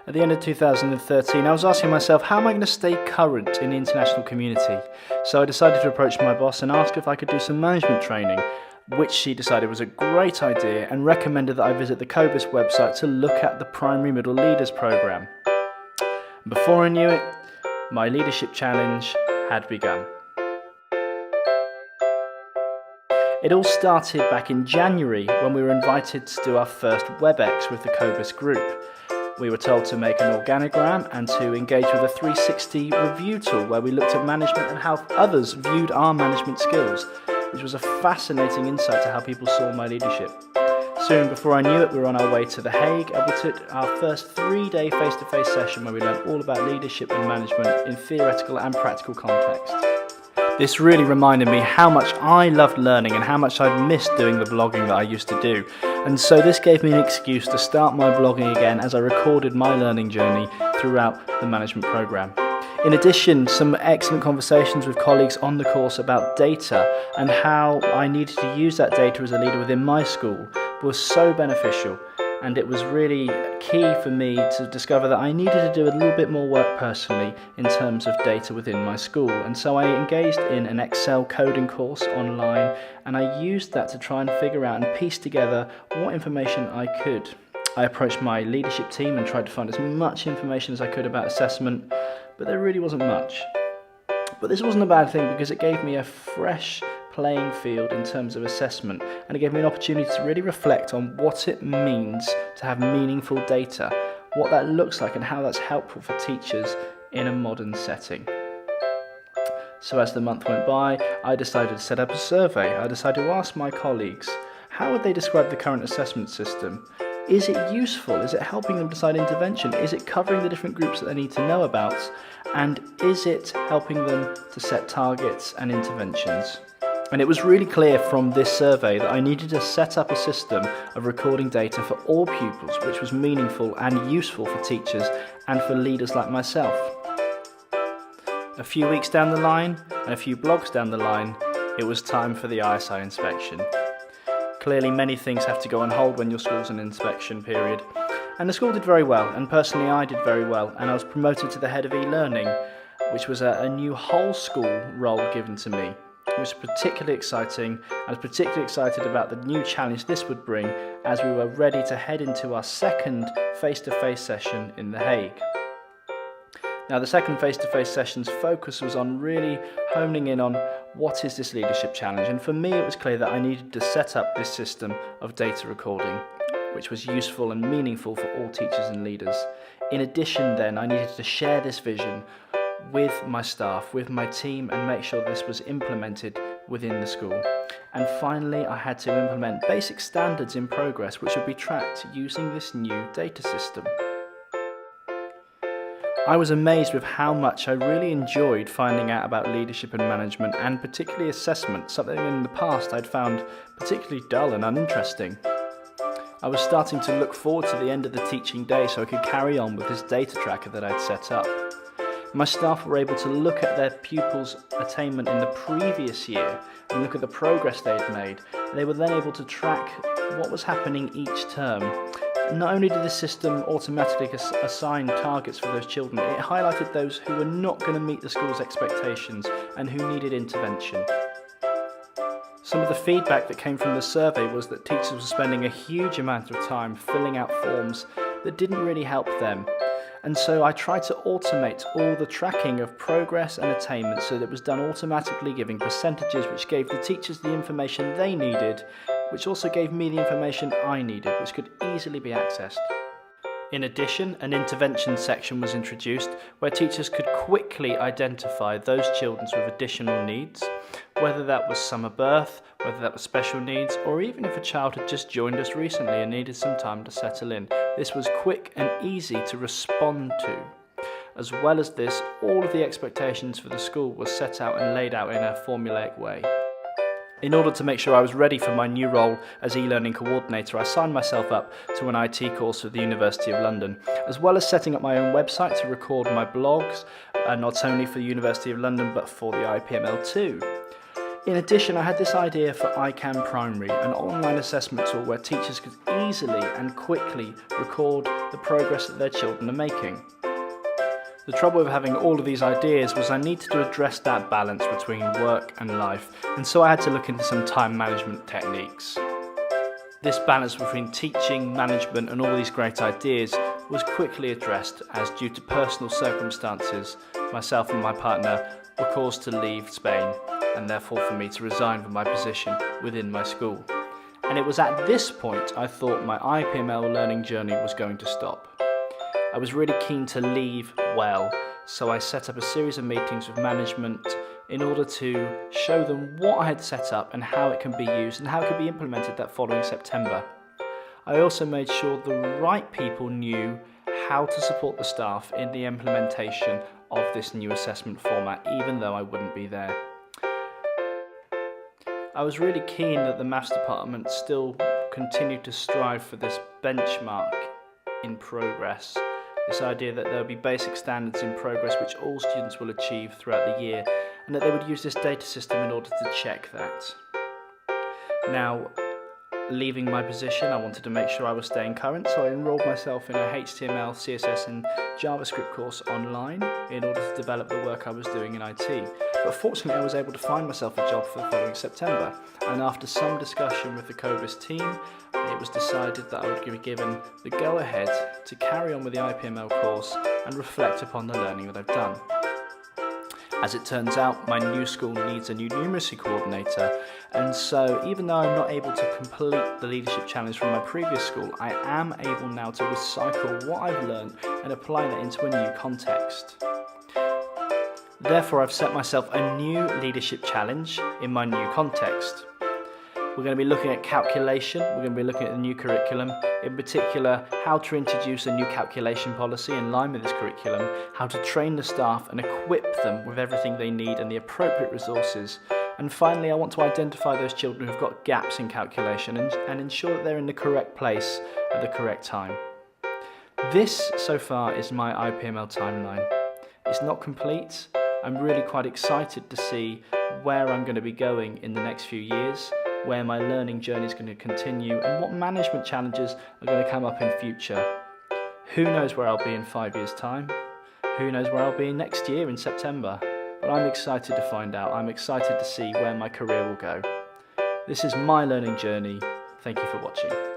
At the end of 2013, I was asking myself, how am I going to stay current in the international community? So I decided to approach my boss and ask if I could do some management training, which she decided was a great idea and recommended that I visit the COBIS website to look at the Primary Middle Leaders Programme. Before I knew it, my leadership challenge had begun. It all started back in January when we were invited to do our first WebEx with the COBIS group. We were told to make an organogram and to engage with a 360 review tool where we looked at management and how others viewed our management skills, which was a fascinating insight to how people saw my leadership. Soon before I knew it, we were on our way to The Hague and we took our first 3-day face-to-face session where we learned all about leadership and management in theoretical and practical context. This really reminded me how much I loved learning and how much I'd missed doing the blogging that I used to do. And so this gave me an excuse to start my blogging again as I recorded my learning journey throughout the management programme. In addition, some excellent conversations with colleagues on the course about data and how I needed to use that data as a leader within my school was so beneficial. And it was really key for me to discover that I needed to do a little bit more work personally in terms of data within my school. And so I engaged in an Excel coding course online, and I used that to try and figure out and piece together what information I could. I approached my leadership team and tried to find as much information as I could about assessment, but there really wasn't much. But this wasn't a bad thing because it gave me a fresh playing field in terms of assessment, and it gave me an opportunity to really reflect on what it means to have meaningful data, what that looks like and how that's helpful for teachers in a modern setting. So as the month went by, I decided to set up a survey. I decided to ask my colleagues, how would they describe the current assessment system? Is it useful? Is it helping them decide intervention? Is it covering the different groups that they need to know about? And is it helping them to set targets and interventions? And it was really clear from this survey that I needed to set up a system of recording data for all pupils, which was meaningful and useful for teachers and for leaders like myself. A few weeks down the line, and a few blogs down the line, it was time for the ISI inspection. Clearly many things have to go on hold when your school's in inspection period. And the school did very well, and personally I did very well, and I was promoted to the head of e-learning, which was a new whole school role given to me. It was particularly exciting. I was particularly excited about the new challenge this would bring as we were ready to head into our second face-to-face session in The Hague. Now the second face-to-face session's focus was on really honing in on what is this leadership challenge, and for me it was clear that I needed to set up this system of data recording, which was useful and meaningful for all teachers and leaders. In addition then, I needed to share this vision with my staff, with my team, and make sure this was implemented within the school. And finally, I had to implement basic standards in progress which would be tracked using this new data system. I was amazed with how much I really enjoyed finding out about leadership and management, and particularly assessment, something in the past I'd found particularly dull and uninteresting. I was starting to look forward to the end of the teaching day so I could carry on with this data tracker that I'd set up. My staff were able to look at their pupils' attainment in the previous year and look at the progress they had made. They were then able to track what was happening each term. Not only did the system automatically assign targets for those children, it highlighted those who were not going to meet the school's expectations and who needed intervention. Some of the feedback that came from the survey was that teachers were spending a huge amount of time filling out forms that didn't really help them. And so I tried to automate all the tracking of progress and attainment so that it was done automatically, giving percentages which gave the teachers the information they needed, which also gave me the information I needed, which could easily be accessed. In addition, an intervention section was introduced where teachers could quickly identify those children with additional needs, whether that was summer birth, whether that was special needs, or even if a child had just joined us recently and needed some time to settle in. This was quick and easy to respond to. As well as this, all of the expectations for the school were set out and laid out in a formulaic way. In order to make sure I was ready for my new role as e-learning coordinator, I signed myself up to an IT course with the University of London, as well as setting up my own website to record my blogs, not only for the University of London but for the IPML too. In addition, I had this idea for ICANN Primary, an online assessment tool where teachers could easily and quickly record the progress that their children are making. The trouble with having all of these ideas was I needed to address that balance between work and life, and so I had to look into some time management techniques. This balance between teaching, management and all these great ideas was quickly addressed as, due to personal circumstances, myself and my partner were caused to leave Spain, and therefore for me to resign from my position within my school. And it was at this point I thought my IPML learning journey was going to stop. I was really keen to leave well, so I set up a series of meetings with management in order to show them what I had set up and how it can be used and how it could be implemented that following September. I also made sure the right people knew how to support the staff in the implementation of this new assessment format, even though I wouldn't be there. I was really keen that the maths department still continued to strive for this benchmark in progress. This idea that there would be basic standards in progress which all students will achieve throughout the year, and that they would use this data system in order to check that. Now, leaving my position, I wanted to make sure I was staying current, so I enrolled myself in a HTML, CSS and JavaScript course online in order to develop the work I was doing in IT. But fortunately I was able to find myself a job for the following September, and after some discussion with the Cobus team, it was decided that I would be given the go-ahead to carry on with the IPML course and reflect upon the learning that I've done. As it turns out, my new school needs a new numeracy coordinator, and so even though I'm not able to complete the leadership challenge from my previous school, I am able now to recycle what I've learned and apply that into a new context. Therefore, I've set myself a new leadership challenge in my new context. We're going to be looking at calculation, we're going to be looking at the new curriculum, in particular how to introduce a new calculation policy in line with this curriculum, how to train the staff and equip them with everything they need and the appropriate resources, and finally I want to identify those children who've got gaps in calculation and ensure that they're in the correct place at the correct time. This so far is my IPML timeline. It's not complete. I'm really quite excited to see where I'm going to be going in the next few years, where my learning journey is going to continue and what management challenges are going to come up in future. Who knows where I'll be in 5 years' time? Who knows where I'll be next year in September? But I'm excited to find out. I'm excited to see where my career will go. This is my learning journey. Thank you for watching.